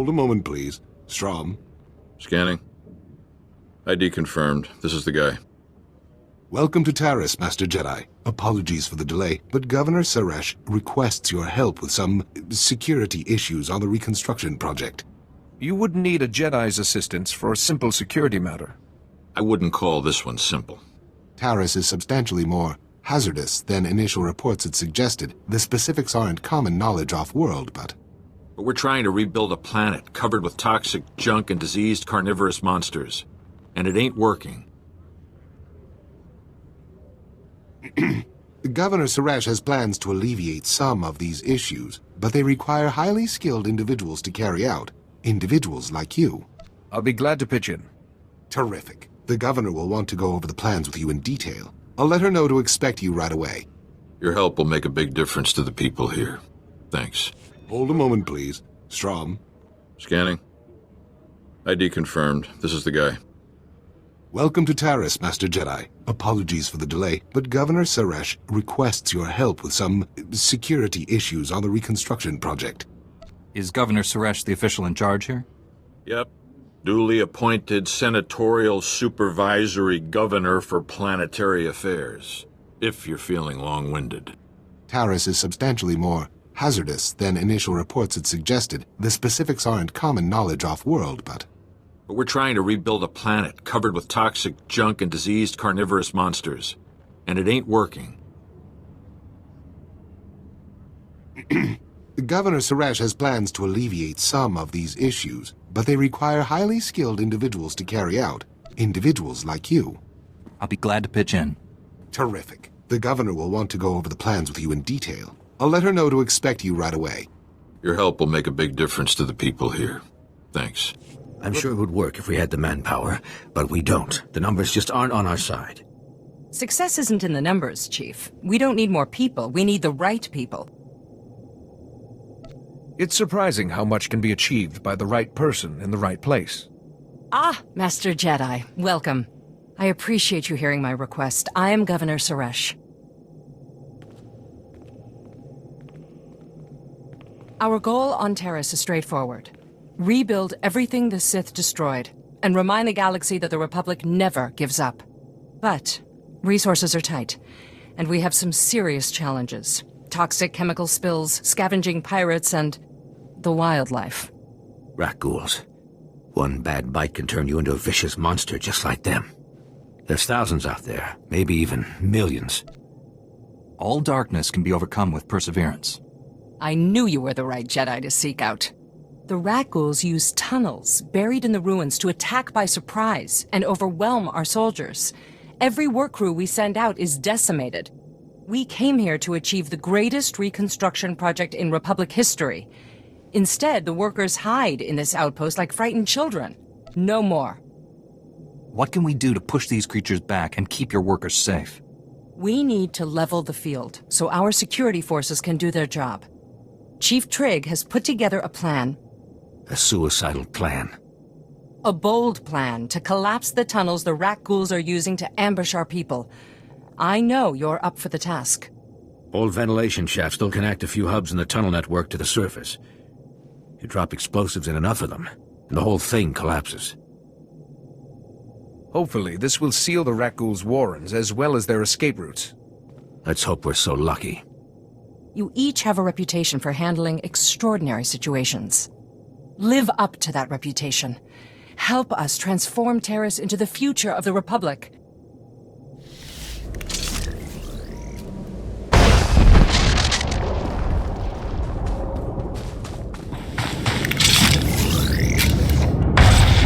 Hold a moment, please. Strom. Scanning. ID confirmed. This is the guy. Welcome to Taris, Master Jedi. Apologies for the delay, but Governor Suresh requests your help with some security issues on the Reconstruction project. You wouldn't need a Jedi's assistance for a simple security matter. I wouldn't call this one simple. Taris is substantially more hazardous than initial reports had suggested. The specifics aren't common knowledge off-world, but we're trying to rebuild a planet covered with toxic junk and diseased carnivorous monsters. And it ain't working. Governor Suresh has plans to alleviate some of these issues, but they require highly skilled individuals to carry out. Individuals like you. I'll be glad to pitch in. Terrific. The governor will want to go over the plans with you in detail. I'll let her know to expect you right away. Your help will make a big difference to the people here. Thanks. Hold a moment, please. Strom. Scanning. ID confirmed. This is the guy. Welcome to Taris, Master Jedi. Apologies for the delay, but Governor Suresh requests your help with some security issues on the Reconstruction project. Is Governor Suresh the official in charge here? Yep. Duly appointed senatorial supervisory governor for planetary affairs. If you're feeling long-winded. Taris is substantially more hazardous than initial reports had suggested. The specifics aren't common knowledge off-world, but we're trying to rebuild a planet covered with toxic junk and diseased carnivorous monsters. And it ain't working. Governor Suresh has plans to alleviate some of these issues, but they require highly skilled individuals to carry out. Individuals like you. I'll be glad to pitch in. Terrific. The governor will want to go over the plans with you in detail. I'll let her know to expect you right away. Your help will make a big difference to the people here. Thanks. I'm sure it would work if we had the manpower, but we don't. The numbers just aren't on our side. Success isn't in the numbers, Chief. We don't need more people. We need the right people. It's surprising how much can be achieved by the right person in the right place. Ah, Master Jedi, welcome. I appreciate you hearing my request. I am Governor Suresh. Our goal on Taris is straightforward. Rebuild everything the Sith destroyed, and remind the galaxy that the Republic never gives up. But resources are tight, and we have some serious challenges. Toxic chemical spills, scavenging pirates, and the wildlife. Rakghouls. One bad bite can turn you into a vicious monster just like them. There's thousands out there, maybe even millions. All darkness can be overcome with perseverance. I knew you were the right Jedi to seek out. The Rakghouls use tunnels buried in the ruins to attack by surprise and overwhelm our soldiers. Every work crew we send out is decimated. We came here to achieve the greatest reconstruction project in Republic history. Instead, the workers hide in this outpost like frightened children. No more. What can we do to push these creatures back and keep your workers safe? We need to level the field so our security forces can do their job. Chief Trigg has put together a plan. A suicidal plan. A bold plan to collapse the tunnels the Rakghouls are using to ambush our people. I know you're up for the task. Old ventilation shafts still connect a few hubs in the tunnel network to the surface. You drop explosives in enough of them, and the whole thing collapses. Hopefully, this will seal the Rakghouls' warrens as well as their escape routes. Let's hope we're so lucky. You each have a reputation for handling extraordinary situations. Live up to that reputation. Help us transform Taris into the future of the Republic.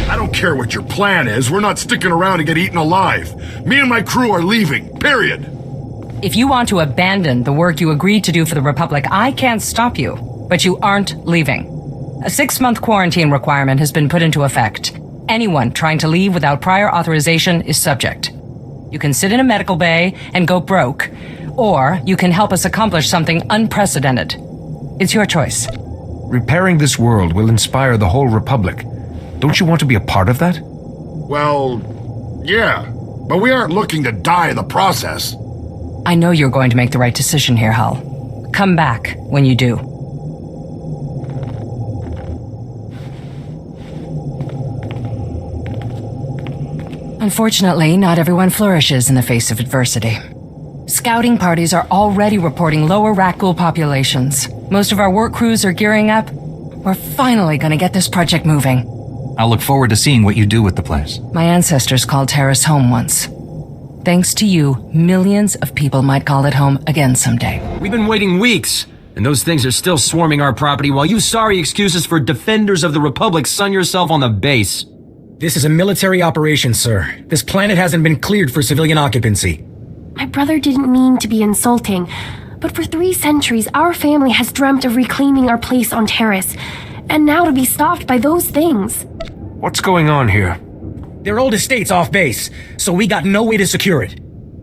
I don't care what your plan is. We're not sticking around to get eaten alive. Me and my crew are leaving. Period. If you want to abandon the work you agreed to do for the Republic, I can't stop you. But you aren't leaving. A 6-month quarantine requirement has been put into effect. Anyone trying to leave without prior authorization is subject. You can sit in a medical bay and go broke, or you can help us accomplish something unprecedented. It's your choice. Repairing this world will inspire the whole Republic. Don't you want to be a part of that? Well, yeah, but we aren't looking to die in the process. I know you're going to make the right decision here, Hal. Come back when you do. Unfortunately, not everyone flourishes in the face of adversity. Scouting parties are already reporting lower Rakghoul populations. Most of our work crews are gearing up. We're finally gonna get this project moving. I'll look forward to seeing what you do with the place. My ancestors called Terrace home once. Thanks to you, millions of people might call it home again someday. We've been waiting weeks, and those things are still swarming our property while you sorry excuses for defenders of the Republic sun yourself on the base. This is a military operation, sir. This planet hasn't been cleared for civilian occupancy. My brother didn't mean to be insulting, but for 3 centuries our family has dreamt of reclaiming our place on Terrace, and now to be stopped by those things. What's going on here? They're old estates off base, so we got no way to secure it.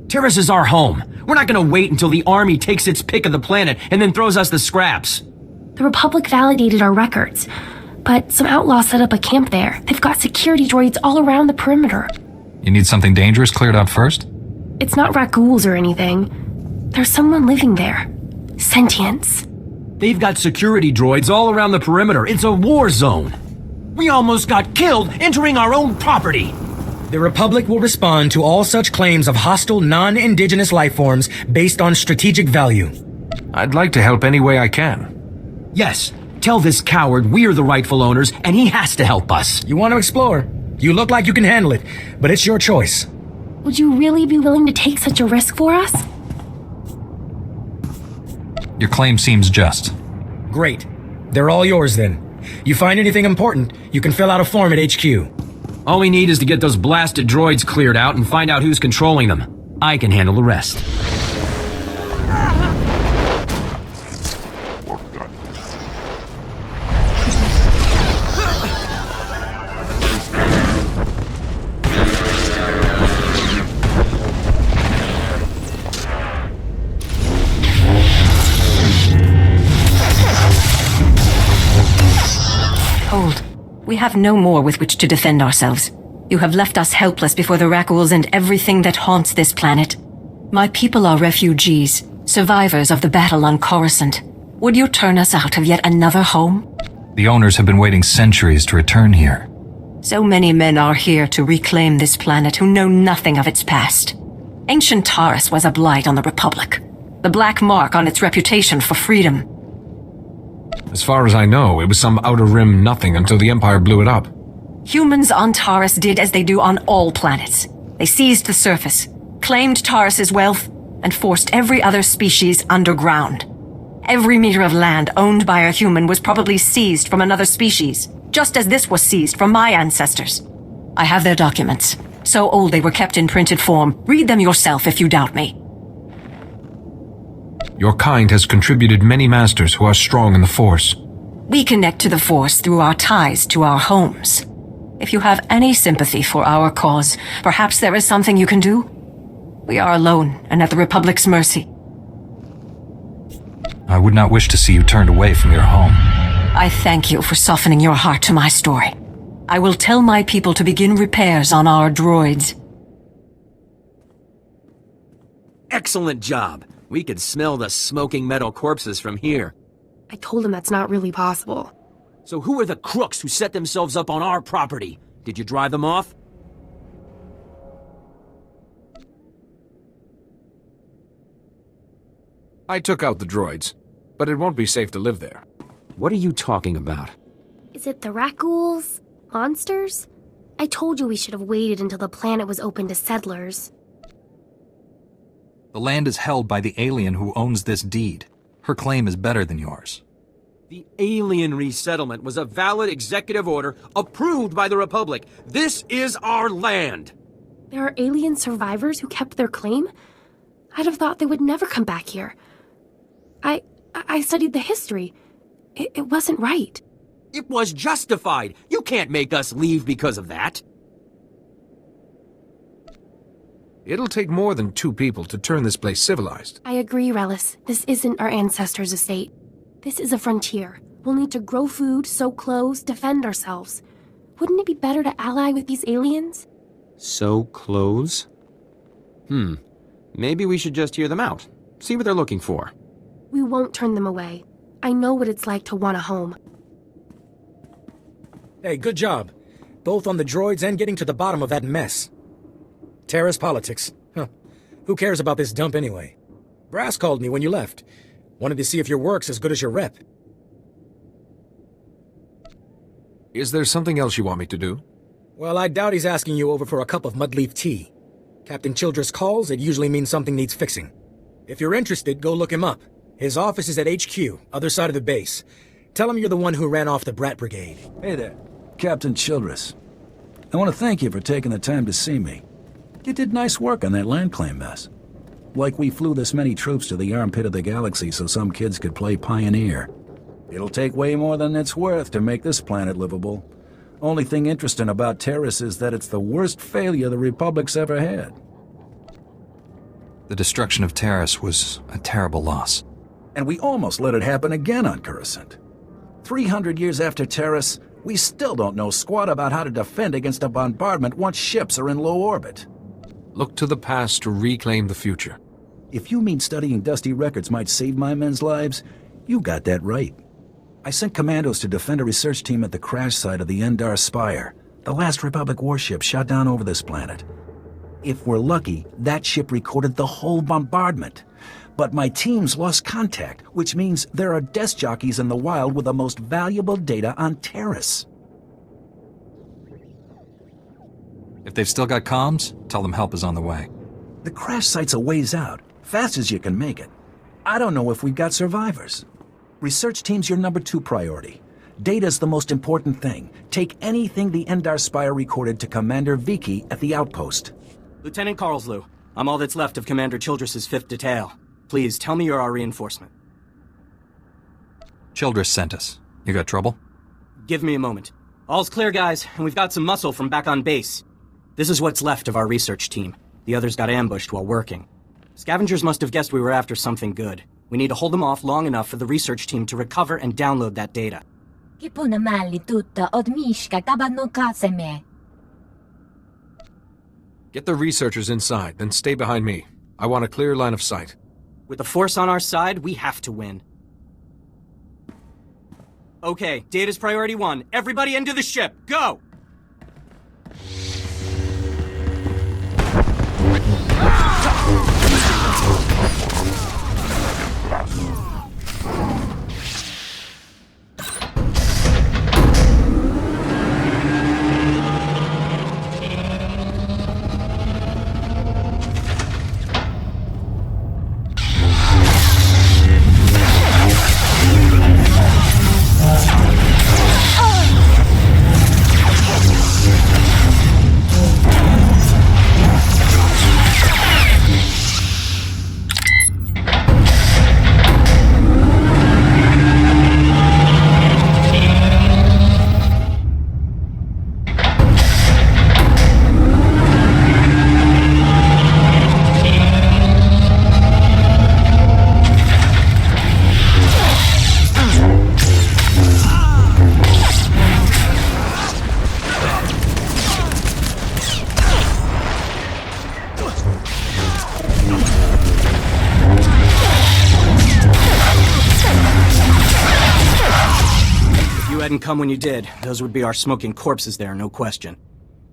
Terrace is our home. We're not gonna wait until the army takes its pick of the planet and then throws us the scraps. The Republic validated our records, but some outlaws set up a camp there. They've got security droids all around the perimeter. You need something dangerous cleared out first? It's not Rakghouls or anything. There's someone living there. Sentience. They've got security droids all around the perimeter. It's a war zone. We almost got killed entering our own property. The Republic will respond to all such claims of hostile, non-indigenous life forms based on strategic value. I'd like to help any way I can. Yes, tell this coward we're the rightful owners and he has to help us. You want to explore? You look like you can handle it, but it's your choice. Would you really be willing to take such a risk for us? Your claim seems just. Great. They're all yours then. You find anything important, you can fill out a form at HQ. All we need is to get those blasted droids cleared out and find out who's controlling them. I can handle the rest. Hold. We have no more with which to defend ourselves. You have left us helpless before the Rakghouls and everything that haunts this planet. My people are refugees, survivors of the battle on Coruscant. Would you turn us out of yet another home? The owners have been waiting centuries to return here. So many men are here to reclaim this planet who know nothing of its past. Ancient Taurus was a blight on the Republic, the black mark on its reputation for freedom. As far as I know, it was some outer rim nothing until the Empire blew it up. Humans on Taurus did as they do on all planets. They seized the surface, claimed Taurus's wealth, and forced every other species underground. Every meter of land owned by a human was probably seized from another species, just as this was seized from my ancestors. I have their documents. So old they were kept in printed form. Read them yourself if you doubt me. Your kind has contributed many masters who are strong in the Force. We connect to the Force through our ties to our homes. If you have any sympathy for our cause, perhaps there is something you can do? We are alone and at the Republic's mercy. I would not wish to see you turned away from your home. I thank you for softening your heart to my story. I will tell my people to begin repairs on our droids. Excellent job. We could smell the smoking metal corpses from here. I told him that's not really possible. So who are the crooks who set themselves up on our property? Did you drive them off? I took out the droids, but it won't be safe to live there. What are you talking about? Is it the Rakghouls? Monsters? I told you we should have waited until the planet was open to settlers. The land is held by the alien who owns this deed. Her claim is better than yours. The alien resettlement was a valid executive order approved by the Republic. This is our land! There are alien survivors who kept their claim? I'd have thought they would never come back here. I studied the history. It wasn't right. It was justified. You can't make us leave because of that. It'll take more than 2 people to turn this place civilized. I agree, Relis. This isn't our ancestors' estate. This is a frontier. We'll need to grow food, sew clothes, defend ourselves. Wouldn't it be better to ally with these aliens? Sew clothes? Maybe we should just hear them out. See what they're looking for. We won't turn them away. I know what it's like to want a home. Hey, good job. Both on the droids and getting to the bottom of that mess. Terrace politics. Huh. Who cares about this dump anyway? Brass called me when you left. Wanted to see if your work's as good as your rep. Is there something else you want me to do? Well, I doubt he's asking you over for a cup of mudleaf tea. Captain Childress calls, it usually means something needs fixing. If you're interested, go look him up. His office is at HQ, other side of the base. Tell him you're the one who ran off the Brat Brigade. Hey there, Captain Childress. I want to thank you for taking the time to see me. You did nice work on that land claim mess. Like we flew this many troops to the armpit of the galaxy so some kids could play pioneer. It'll take way more than it's worth to make this planet livable. Only thing interesting about Terrace is that it's the worst failure the Republic's ever had. The destruction of Terrace was a terrible loss. And we almost let it happen again on Coruscant. 300 years after Terrace, we still don't know squat about how to defend against a bombardment once ships are in low orbit. Look to the past to reclaim the future. If you mean studying dusty records might save my men's lives, you got that right. I sent commandos to defend a research team at the crash site of the Endar Spire, the last Republic warship shot down over this planet. If we're lucky, that ship recorded the whole bombardment. But my teams lost contact, which means there are desk jockeys in the wild with the most valuable data on Terrace. If they've still got comms, tell them help is on the way. The crash site's a ways out, fast as you can make it. I don't know if we've got survivors. Research team's your number 2 priority. Data's the most important thing. Take anything the Endar Spire recorded to Commander Viki at the outpost. Lieutenant Carlslew, I'm all that's left of Commander Childress's 5th detail. Please, tell me you're our reinforcement. Childress sent us. You got trouble? Give me a moment. All's clear, guys, and we've got some muscle from back on base. This is what's left of our research team. The others got ambushed while working. Scavengers must have guessed we were after something good. We need to hold them off long enough for the research team to recover and download that data. Get the researchers inside, then stay behind me. I want a clear line of sight. With the Force on our side, we have to win. Okay, data's priority 1. Everybody into the ship, go! Hadn't come when you did, those would be our smoking corpses there, no question.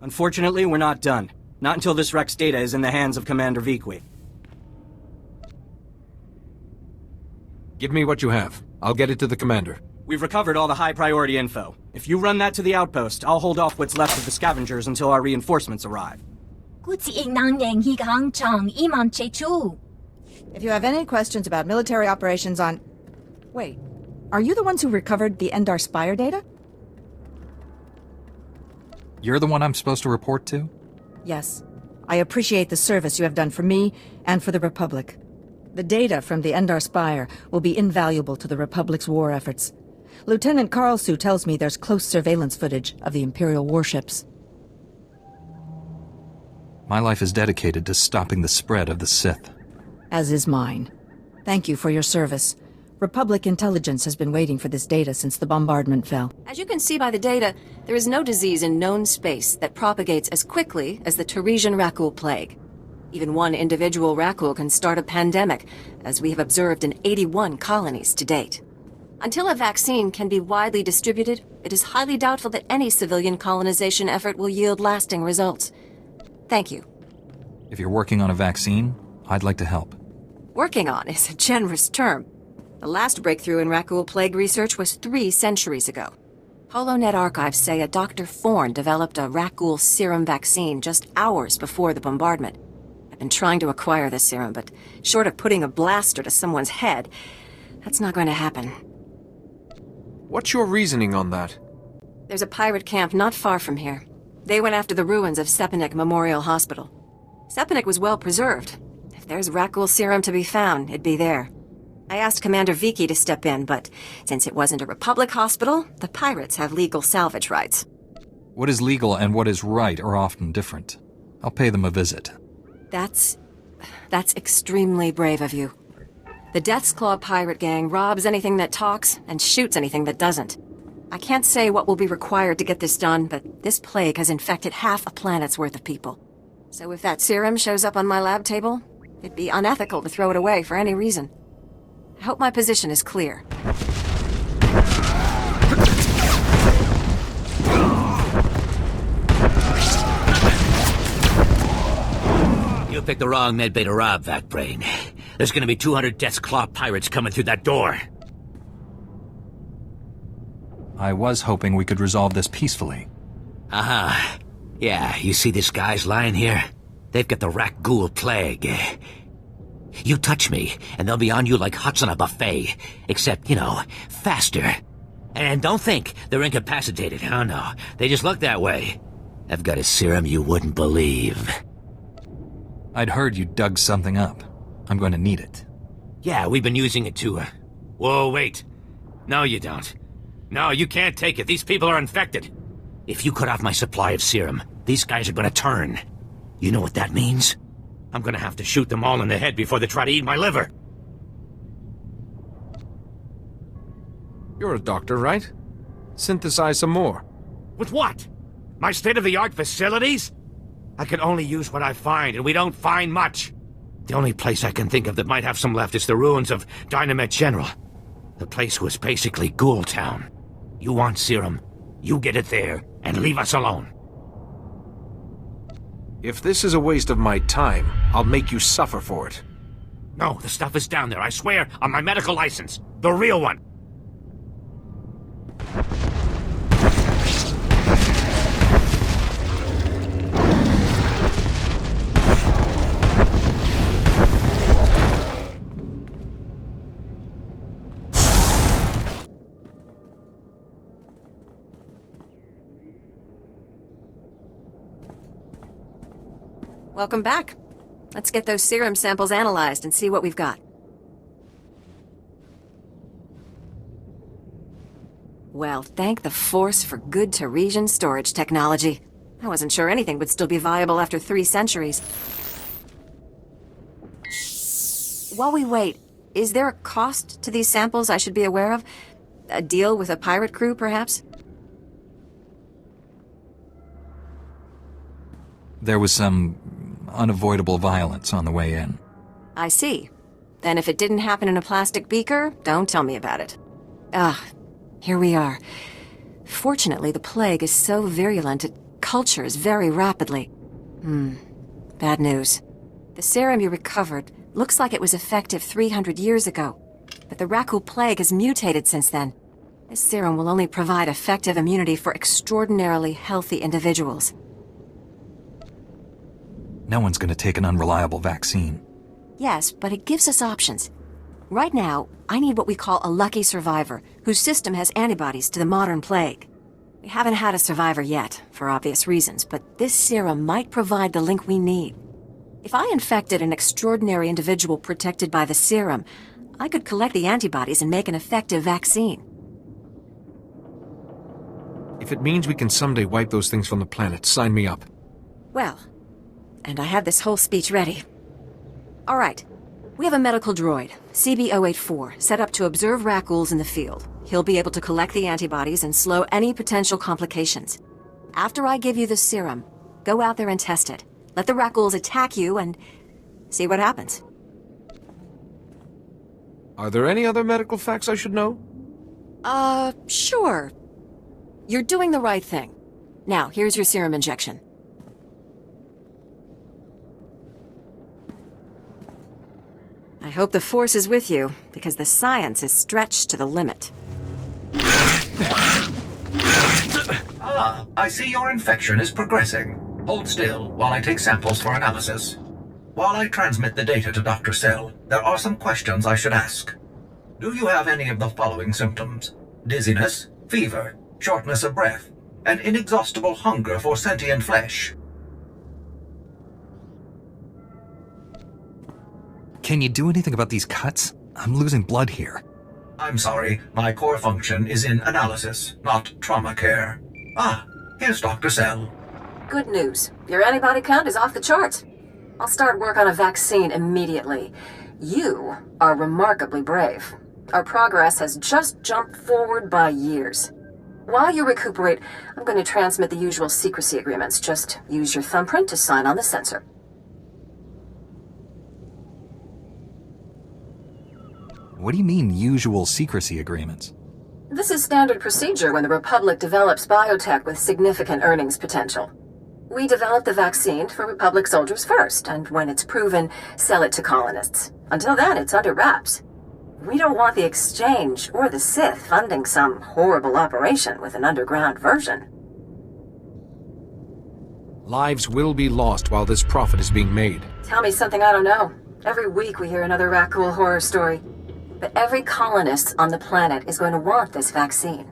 Unfortunately, we're not done. Not until this wreck's data is in the hands of Commander Viki. Give me what you have. I'll get it to the commander. We've recovered all the high-priority info. If you run that to the outpost, I'll hold off what's left of the scavengers until our reinforcements arrive. If you have any questions about military operations on... Wait. Are you the ones who recovered the Endar Spire data? You're the one I'm supposed to report to? Yes. I appreciate the service you have done for me and for the Republic. The data from the Endar Spire will be invaluable to the Republic's war efforts. Lieutenant Carlslew tells me there's close surveillance footage of the Imperial warships. My life is dedicated to stopping the spread of the Sith. As is mine. Thank you for your service. Republic intelligence has been waiting for this data since the bombardment fell. As you can see by the data, there is no disease in known space that propagates as quickly as the Taresian Rakghoul plague. Even one individual Rakghoul can start a pandemic, as we have observed in 81 colonies to date. Until a vaccine can be widely distributed, it is highly doubtful that any civilian colonization effort will yield lasting results. Thank you. If you're working on a vaccine, I'd like to help. Working on is a generous term. The last breakthrough in Rakghoul plague research was 3 centuries ago. HoloNet archives say a Dr. Thorne developed a Rakghoul serum vaccine just hours before the bombardment. I've been trying to acquire this serum, but short of putting a blaster to someone's head, that's not going to happen. What's your reasoning on that? There's a pirate camp not far from here. They went after the ruins of Sepanik Memorial Hospital. Sepanik was well preserved. If there's Rakghoul serum to be found, it'd be there. I asked Commander Vicky to step in, but since it wasn't a Republic hospital, the pirates have legal salvage rights. What is legal and what is right are often different. I'll pay them a visit. That's extremely brave of you. The Death's Claw pirate gang robs anything that talks and shoots anything that doesn't. I can't say what will be required to get this done, but this plague has infected half a planet's worth of people. So if that serum shows up on my lab table, it'd be unethical to throw it away for any reason. I hope my position is clear. You picked the wrong medbay to rob, Vacbrain. There's gonna be 200 Death's Claw pirates coming through that door. I was hoping we could resolve this peacefully. Aha. Yeah, you see these guys lying here? They've got the Rakghoul plague. You touch me, and they'll be on you like huts on a buffet. Except, faster. And don't think they're incapacitated. Oh no, they just look that way. I've got a serum you wouldn't believe. I'd heard you dug something up. I'm going to need it. Yeah, we've been using it to, Whoa, wait. No, you don't. No, you can't take it. These people are infected. If you cut off my supply of serum, these guys are gonna turn. You know what that means? I'm gonna have to shoot them all in the head before they try to eat my liver. You're a doctor, right? Synthesize some more. With what? My state-of-the-art facilities? I can only use what I find, and we don't find much. The only place I can think of that might have some left is the ruins of Dynamet General. The place was basically Ghoul Town. You want serum, you get it there, and leave us alone. If this is a waste of my time, I'll make you suffer for it. No, the stuff is down there, I swear, on my medical license. The real one. Welcome back. Let's get those serum samples analyzed and see what we've got. Well, thank the Force for good Taresian storage technology. I wasn't sure anything would still be viable after 3 centuries. While we wait, is there a cost to these samples I should be aware of? A deal with a pirate crew, perhaps? There was some unavoidable violence on the way in. I see. Then if it didn't happen in a plastic beaker, don't tell me about it. Here we are. Fortunately, the plague is so virulent it cultures very rapidly. Bad news. The serum you recovered looks like it was effective 300 years ago, but the Rakghoul plague has mutated since then. This serum will only provide effective immunity for extraordinarily healthy individuals. No one's going to take an unreliable vaccine. Yes, but it gives us options. Right now, I need what we call a lucky survivor, whose system has antibodies to the modern plague. We haven't had a survivor yet, for obvious reasons, but this serum might provide the link we need. If I infected an extraordinary individual protected by the serum, I could collect the antibodies and make an effective vaccine. If it means we can someday wipe those things from the planet, sign me up. Well, and I have this whole speech ready. All right. We have a medical droid, CB-084, set up to observe Rakghouls in the field. He'll be able to collect the antibodies and slow any potential complications. After I give you the serum, go out there and test it. Let the Rakghouls attack you and see what happens. Are there any other medical facts I should know? Sure. You're doing the right thing. Now, here's your serum injection. I hope the Force is with you, because the science is stretched to the limit. Ah, I see your infection is progressing. Hold still while I take samples for analysis. While I transmit the data to Dr. Cell, there are some questions I should ask. Do you have any of the following symptoms? Dizziness, fever, shortness of breath, and inexhaustible hunger for sentient flesh? Can you do anything about these cuts? I'm losing blood here. I'm sorry, my core function is in analysis, not trauma care. Ah, here's Dr. Cell. Good news. Your antibody count is off the charts. I'll start work on a vaccine immediately. You are remarkably brave. Our progress has just jumped forward by years. While you recuperate, I'm going to transmit the usual secrecy agreements. Just use your thumbprint to sign on the sensor. What do you mean, usual secrecy agreements? This is standard procedure when the Republic develops biotech with significant earnings potential. We develop the vaccine for Republic soldiers first, and when it's proven, sell it to colonists. Until then, it's under wraps. We don't want the exchange or the Sith funding some horrible operation with an underground version. Lives will be lost while this profit is being made. Tell me something I don't know. Every week we hear another Rakghoul horror story. But every colonist on the planet is going to want this vaccine.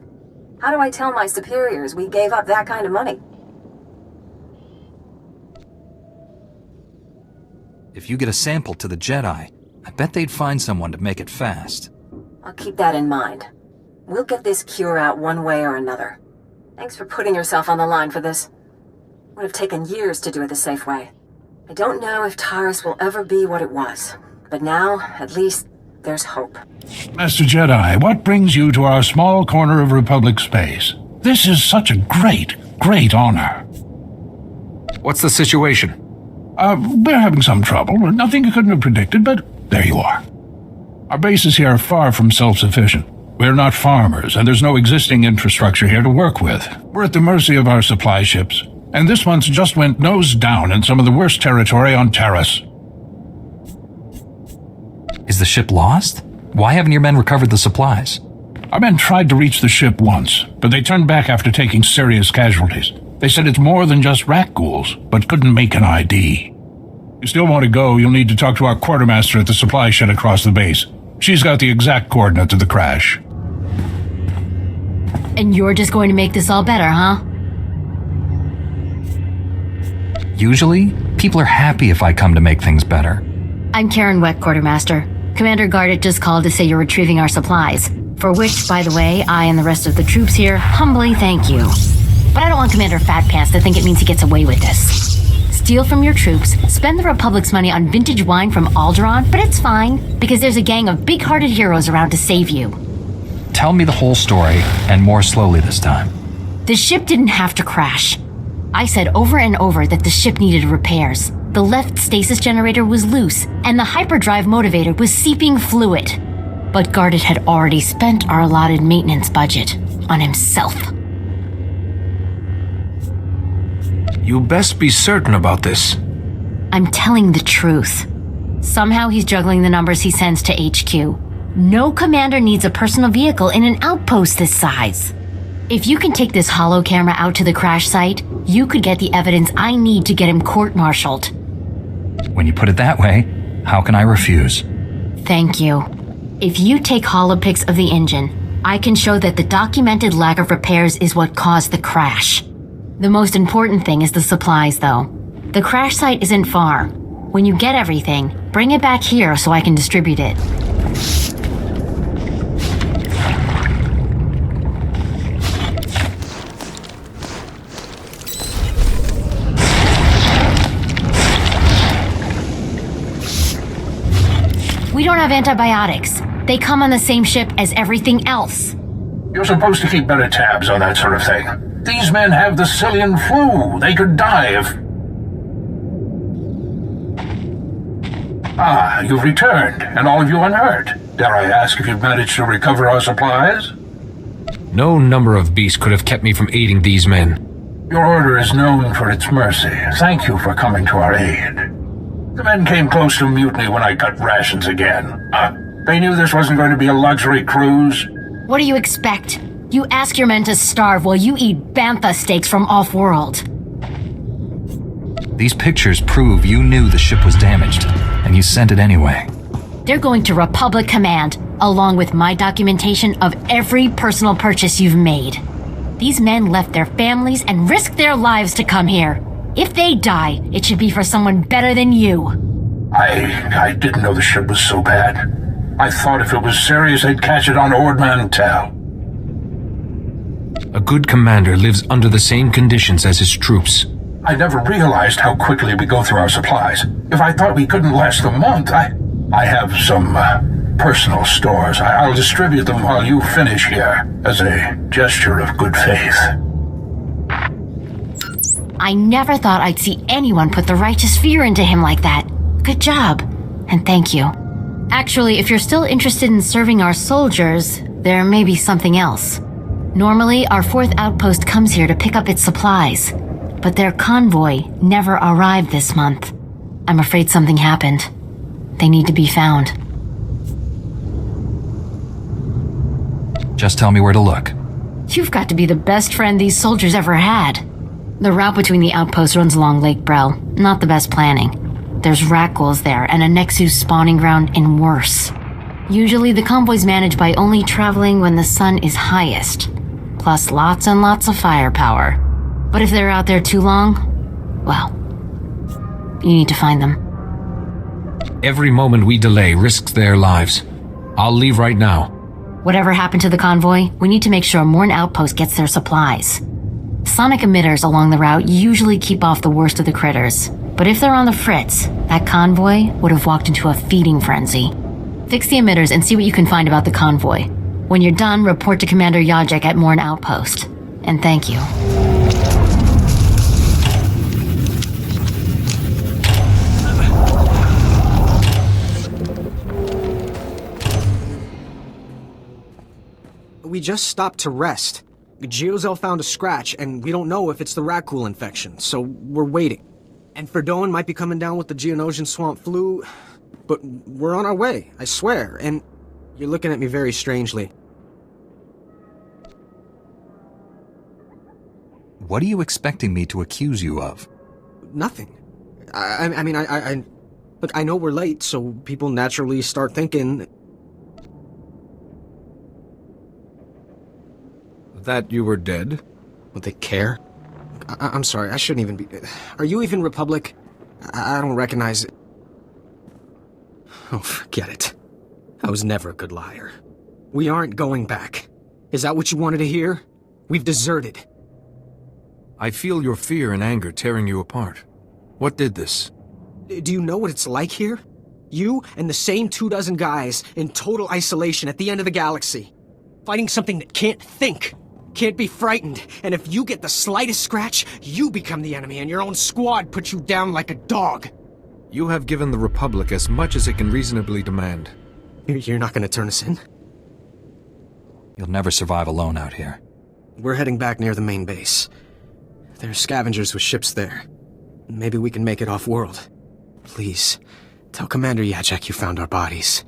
How do I tell my superiors we gave up that kind of money? If you get a sample to the Jedi, I bet they'd find someone to make it fast. I'll keep that in mind. We'll get this cure out one way or another. Thanks for putting yourself on the line for this. Would have taken years to do it the safe way. I don't know if Taris will ever be what it was, but now, at least, there's hope. Master Jedi, what brings you to our small corner of Republic space? This is such a great honor. What's the situation? We're having some trouble. Nothing you couldn't have predicted, but there you are. Our bases here are far from self-sufficient. We're not farmers, and there's no existing infrastructure here to work with. We're at the mercy of our supply ships, and this one's just went nose down in some of the worst territory on Taris. Is the ship lost? Why haven't your men recovered the supplies? Our men tried to reach the ship once, but they turned back after taking serious casualties. They said it's more than just Rakghouls, but couldn't make an ID. If you still want to go, you'll need to talk to our quartermaster at the supply shed across the base. She's got the exact coordinates of the crash. And you're just going to make this all better, huh? Usually, people are happy if I come to make things better. I'm Karen Weck, Quartermaster. Commander Gardet just called to say you're retrieving our supplies. For which, by the way, I and the rest of the troops here humbly thank you. But I don't want Commander Fat Pants to think it means he gets away with this. Steal from your troops, spend the Republic's money on vintage wine from Alderaan, but it's fine, because there's a gang of big-hearted heroes around to save you. Tell me the whole story, and more slowly this time. The ship didn't have to crash. I said over and over that the ship needed repairs. The left stasis generator was loose, and the hyperdrive motivator was seeping fluid. But Gardet had already spent our allotted maintenance budget on himself. You best be certain about this. I'm telling the truth. Somehow he's juggling the numbers he sends to HQ. No commander needs a personal vehicle in an outpost this size. If you can take this holo camera out to the crash site, you could get the evidence I need to get him court-martialed. When you put it that way, how can I refuse? Thank you. If you take holopics of the engine, I can show that the documented lack of repairs is what caused the crash. The most important thing is the supplies, though. The crash site isn't far. When you get everything, bring it back here so I can distribute it. We don't have antibiotics. They come on the same ship as everything else. You're supposed to keep better tabs on that sort of thing. These men have the Cillian flu. They could die if... Ah, you've returned, and all of you unhurt. Dare I ask if you've managed to recover our supplies? No number of beasts could have kept me from aiding these men. Your order is known for its mercy. Thank you for coming to our aid. The men came close to mutiny when I cut rations again. They knew this wasn't going to be a luxury cruise. What do you expect? You ask your men to starve while you eat bantha steaks from off-world. These pictures prove you knew the ship was damaged, and you sent it anyway. They're going to Republic Command, along with my documentation of every personal purchase you've made. These men left their families and risked their lives to come here. If they die, it should be for someone better than you. I didn't know the ship was so bad. I thought if it was serious, they'd catch it on Ord Mantell. A good commander lives under the same conditions as his troops. I never realized how quickly we go through our supplies. If I thought we couldn't last a month, I have some personal stores. I'll distribute them while you finish here, as a gesture of good faith. I never thought I'd see anyone put the righteous fear into him like that. Good job, and thank you. Actually, if you're still interested in serving our soldiers, there may be something else. Normally, our 4th outpost comes here to pick up its supplies, but their convoy never arrived this month. I'm afraid something happened. They need to be found. Just tell me where to look. You've got to be the best friend these soldiers ever had. The route between the outposts runs along Lake Brel. Not the best planning. There's Rakghouls there, and a Nexus spawning ground, and worse. Usually the convoy's managed by only traveling when the sun is highest. Plus lots and lots of firepower. But if they're out there too long, well, you need to find them. Every moment we delay risks their lives. I'll leave right now. Whatever happened to the convoy, we need to make sure Morn Outpost gets their supplies. Sonic emitters along the route usually keep off the worst of the critters. But if they're on the fritz, that convoy would have walked into a feeding frenzy. Fix the emitters and see what you can find about the convoy. When you're done, report to Commander Yajek at Morn Outpost. And thank you. We just stopped to rest. Geozel found a scratch, and we don't know if it's the Rakghoul infection, so we're waiting. And Ferdoan might be coming down with the Geonosian swamp flu, but we're on our way, I swear, and you're looking at me very strangely. What are you expecting me to accuse you of? Nothing. Look, I know we're late, so people naturally start thinking... That you were dead? Would they care? I'm sorry, I shouldn't even be... Are you even Republic? I don't recognize it. Oh, forget it. I was never a good liar. We aren't going back. Is that what you wanted to hear? We've deserted. I feel your fear and anger tearing you apart. What did this? Do you know what it's like here? You and the same 24 guys in total isolation at the end of the galaxy. Fighting something that can't think. Can't be frightened, and if you get the slightest scratch, you become the enemy and your own squad puts you down like a dog. You have given the Republic as much as it can reasonably demand. You're not gonna turn us in? You'll never survive alone out here. We're heading back near the main base. There's scavengers with ships there. Maybe we can make it off-world. Please, tell Commander Yajek you found our bodies.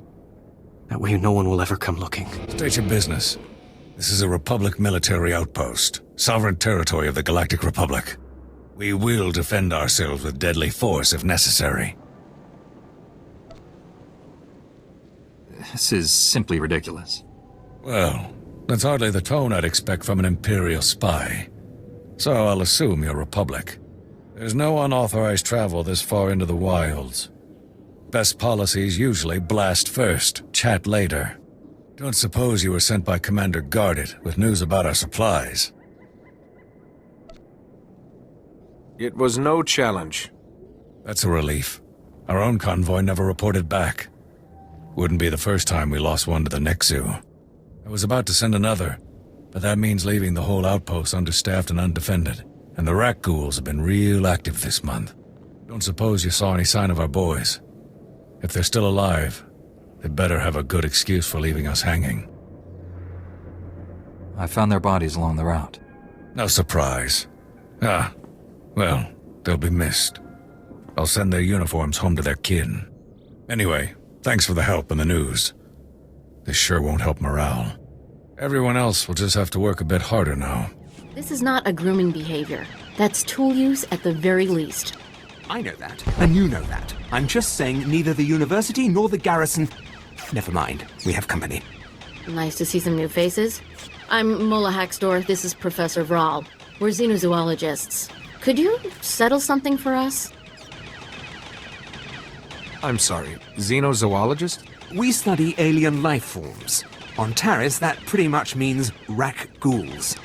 That way no one will ever come looking. State your business. This is a Republic military outpost, sovereign territory of the Galactic Republic. We will defend ourselves with deadly force if necessary. This is simply ridiculous. Well, that's hardly the tone I'd expect from an Imperial spy. So I'll assume you're Republic. There's no unauthorized travel this far into the wilds. Best policies usually blast first, chat later. Don't suppose you were sent by Commander Gardet with news about our supplies. It was no challenge. That's a relief. Our own convoy never reported back. Wouldn't be the first time we lost one to the Nexu. I was about to send another, but that means leaving the whole outpost understaffed and undefended. And the Rakghouls have been real active this month. Don't suppose you saw any sign of our boys. If they're still alive, they better have a good excuse for leaving us hanging. I found their bodies along the route. No surprise. Well, they'll be missed. I'll send their uniforms home to their kin. Anyway, thanks for the help and the news. This sure won't help morale. Everyone else will just have to work a bit harder now. This is not a grooming behavior. That's tool use at the very least. I know that, and you know that. I'm just saying neither the university nor the garrison... Never mind, we have company. Nice to see some new faces. I'm Mola Haxdor, this is Professor Vral. We're xenozoologists. Could you settle something for us? I'm sorry, xenozoologist? We study alien life forms. On Taris, that pretty much means Rakghouls.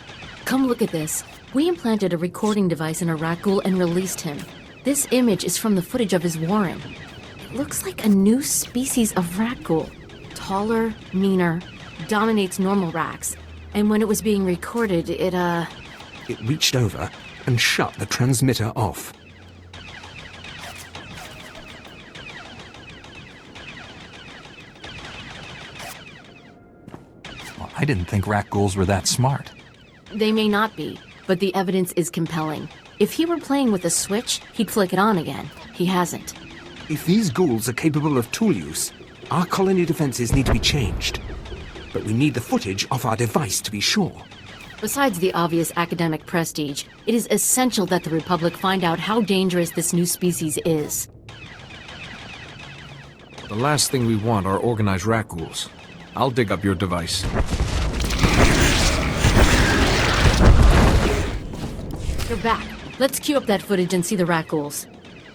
Come look at this. We implanted a recording device in a Rakghoul and released him. This image is from the footage of his warren. It looks like a new species of Rakghoul. Taller, meaner, dominates normal Raks. And when it was being recorded, it reached over and shut the transmitter off. Well, I didn't think Rakghouls were that smart. They may not be, but the evidence is compelling. If he were playing with a switch, he'd flick it on again. He hasn't. If these ghouls are capable of tool use, our colony defenses need to be changed. But we need the footage off our device to be sure. Besides the obvious academic prestige, it is essential that the Republic find out how dangerous this new species is. The last thing we want are organized Rakghouls. I'll dig up your device. You're back. Let's queue up that footage and see the Rakghouls.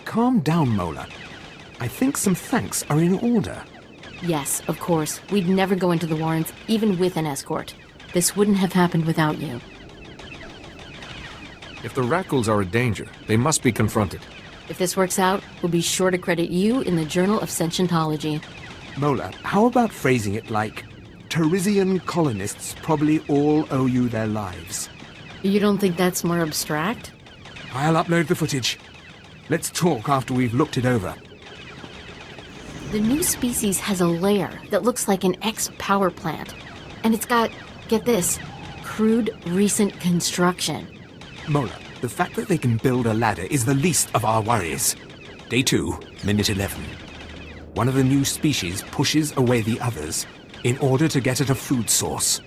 Calm down, Mola. I think some thanks are in order. Yes, of course. We'd never go into the Warrens, even with an escort. This wouldn't have happened without you. If the Rakghouls are a danger, they must be confronted. If this works out, we'll be sure to credit you in the Journal of Sentientology. Mola, how about phrasing it like, Tarisian colonists probably all owe you their lives? You don't think that's more abstract? I'll upload the footage. Let's talk after we've looked it over. The new species has a lair that looks like an ex-power plant. And it's got, get this, crude recent construction. Mola, the fact that they can build a ladder is the least of our worries. Day 2, minute 11. One of the new species pushes away the others in order to get at a food source.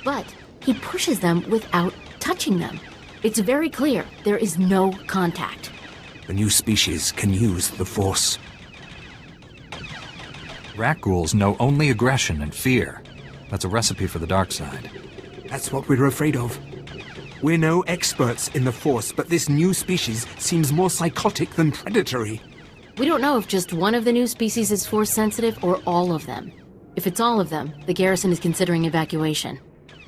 But he pushes them without touching them. It's very clear there is no contact. The new species can use the Force. Rakghouls know only aggression and fear. That's a recipe for the dark side. That's what we're afraid of. We're no experts in the Force, but this new species seems more psychotic than predatory. We don't know if just one of the new species is Force sensitive or all of them. If it's all of them, the garrison is considering evacuation.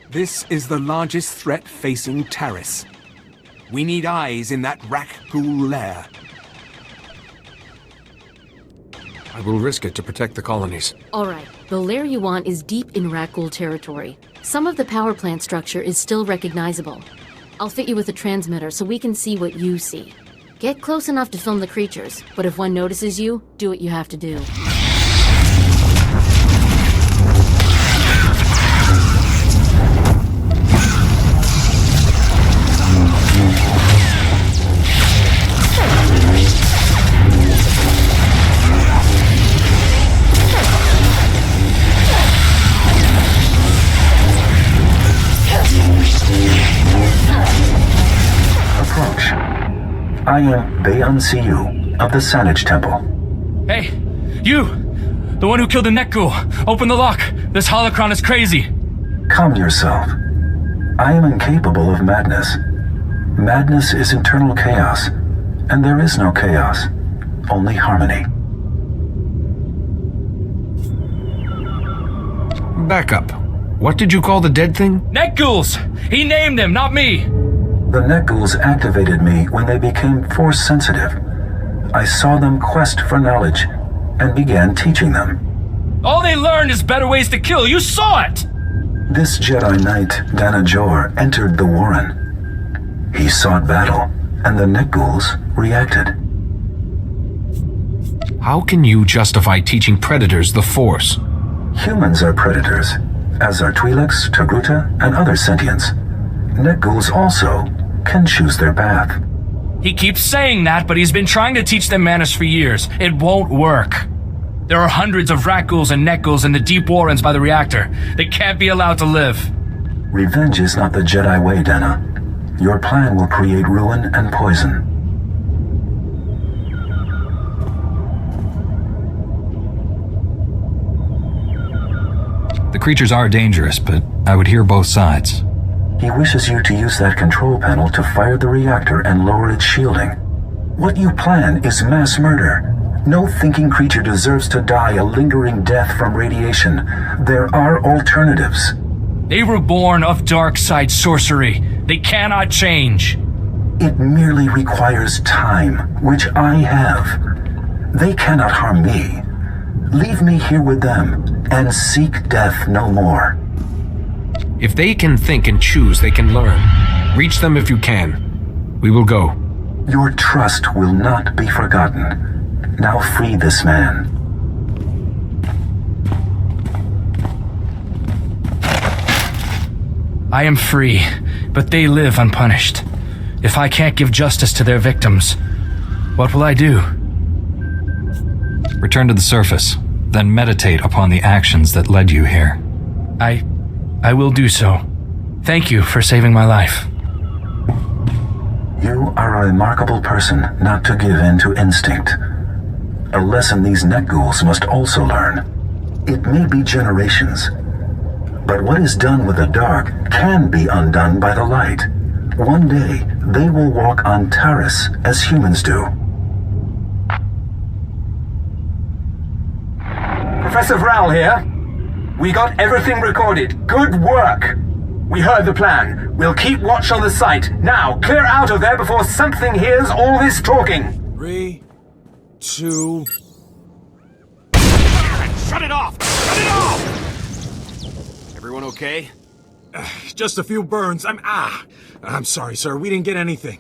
This is the largest threat facing Taris. We need eyes in that Rakghoul lair. I will risk it to protect the colonies. Alright, the lair you want is deep in Rakghoul territory. Some of the power plant structure is still recognizable. I'll fit you with a transmitter so we can see what you see. Get close enough to film the creatures, but if one notices you, do what you have to do. I am Bayon Siyu of the Sanage Temple. Hey, you! The one who killed the Nekghoul! Open the lock! This holocron is crazy! Calm yourself. I am incapable of madness. Madness is internal chaos, and there is no chaos, only harmony. Back up. What did you call the dead thing? Nekghouls! He named them, not me! The Nekghouls activated me when they became Force sensitive. I saw them quest for knowledge and began teaching them. All they learned is better ways to kill. You saw it! This Jedi Knight, Dana Jor, entered the Warren. He sought battle, and the Nekghouls reacted. How can you justify teaching predators the Force? Humans are predators, as are Twi'leks, Togruta, and other sentients. Nekghouls also can choose their path. He keeps saying that, but he's been trying to teach them manners for years. It won't work. There are hundreds of Rakghouls and Netghouls in the deep warrens by the reactor. They can't be allowed to live. Revenge is not the Jedi way, Dana. Your plan will create ruin and poison. The creatures are dangerous, but I would hear both sides. He wishes you to use that control panel to fire the reactor and lower its shielding. What you plan is mass murder. No thinking creature deserves to die a lingering death from radiation. There are alternatives. They were born of dark side sorcery. They cannot change. It merely requires time, which I have. They cannot harm me. Leave me here with them, and seek death no more. If they can think and choose, they can learn. Reach them if you can. We will go. Your trust will not be forgotten. Now free this man. I am free, but they live unpunished. If I can't give justice to their victims, what will I do? Return to the surface, then meditate upon the actions that led you here. I will do so. Thank you for saving my life. You are a remarkable person not to give in to instinct. A lesson these Netghouls must also learn. It may be generations, but what is done with the dark can be undone by the light. One day, they will walk on Taris as humans do. Professor Rakghoul here. We got everything recorded. Good work. We heard the plan. We'll keep watch on the site. Now, clear out of there before something hears all this talking. 3, 2... Shut it off! Shut it off! Everyone okay? Just a few burns. I'm sorry, sir. We didn't get anything.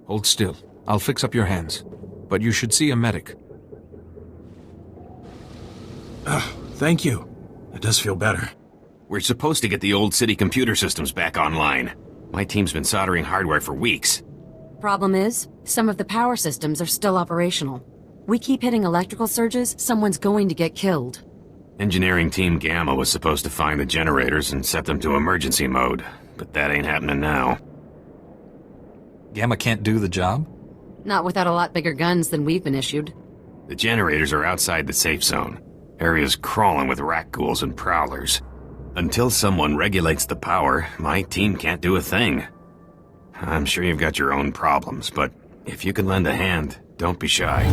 Hold still. I'll fix up your hands. But you should see a medic. Thank you. It does feel better. We're supposed to get the old city computer systems back online. My team's been soldering hardware for weeks. Problem is, some of the power systems are still operational. We keep hitting electrical surges, someone's going to get killed. Engineering Team Gamma was supposed to find the generators and set them to emergency mode, but that ain't happening now. Gamma can't do the job? Not without a lot bigger guns than we've been issued. The generators are outside the safe zone. Area's crawling with Rakghouls and Prowlers. Until someone regulates the power, my team can't do a thing. I'm sure you've got your own problems, but if you can lend a hand, don't be shy.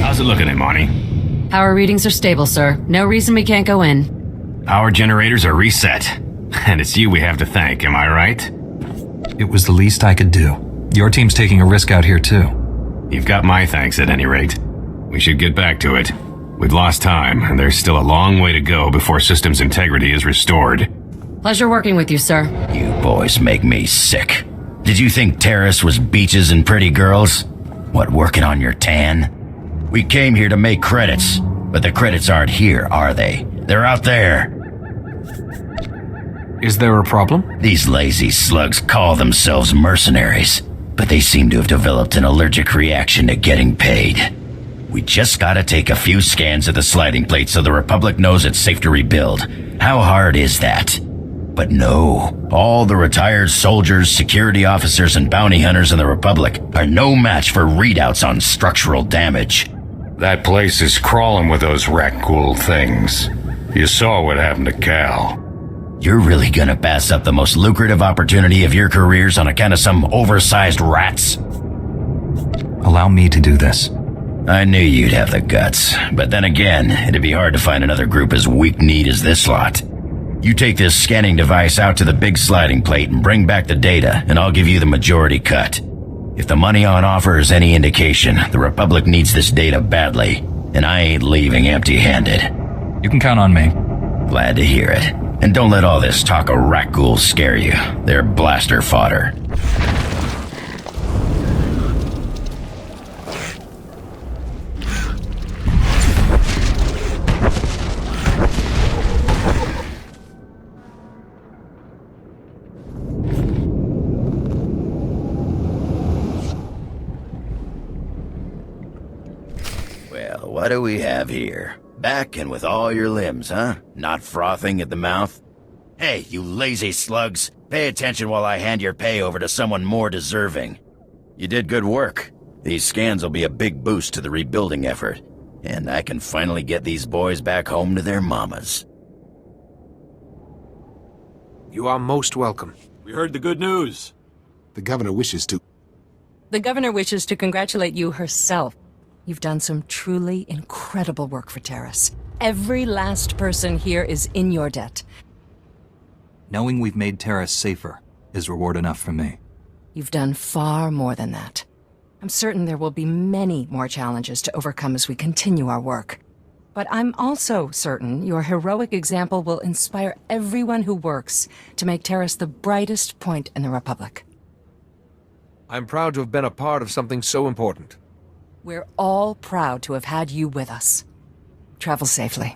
How's it looking, Imani? Power readings are stable, sir. No reason we can't go in. Power generators are reset. And it's you we have to thank, am I right? It was the least I could do. Your team's taking a risk out here, too. You've got my thanks at any rate. We should get back to it. We've lost time, and there's still a long way to go before systems integrity is restored. Pleasure working with you, sir. You boys make me sick. Did you think Taris was beaches and pretty girls? What, working on your tan? We came here to make credits, but the credits aren't here, are they? They're out there. Is there a problem? These lazy slugs call themselves mercenaries, but they seem to have developed an allergic reaction to getting paid. We just gotta take a few scans of the sliding plate so the Republic knows it's safe to rebuild. How hard is that? But no, all the retired soldiers, security officers, and bounty hunters in the Republic are no match for readouts on structural damage. That place is crawling with those Rakghoul things. You saw what happened to Cal. You're really gonna pass up the most lucrative opportunity of your careers on account of some oversized rats? Allow me to do this. I knew you'd have the guts, but then again, it'd be hard to find another group as weak-kneed as this lot. You take this scanning device out to the big sliding plate and bring back the data, and I'll give you the majority cut. If the money on offer is any indication, the Republic needs this data badly, and I ain't leaving empty-handed. You can count on me. Glad to hear it. And don't let all this talk of Rakghoul scare you. They're blaster fodder. Well, what do we have here? Back and with all your limbs, huh? Not frothing at the mouth? Hey, you lazy slugs. Pay attention while I hand your pay over to someone more deserving. You did good work. These scans will be a big boost to the rebuilding effort. And I can finally get these boys back home to their mamas. You are most welcome. We heard the good news. The governor wishes to... The governor wishes to congratulate you herself. You've done some truly incredible work for Terrace. Every last person here is in your debt. Knowing we've made Terrace safer is reward enough for me. You've done far more than that. I'm certain there will be many more challenges to overcome as we continue our work. But I'm also certain your heroic example will inspire everyone who works to make Terrace the brightest point in the Republic. I'm proud to have been a part of something so important. We're all proud to have had you with us. Travel safely.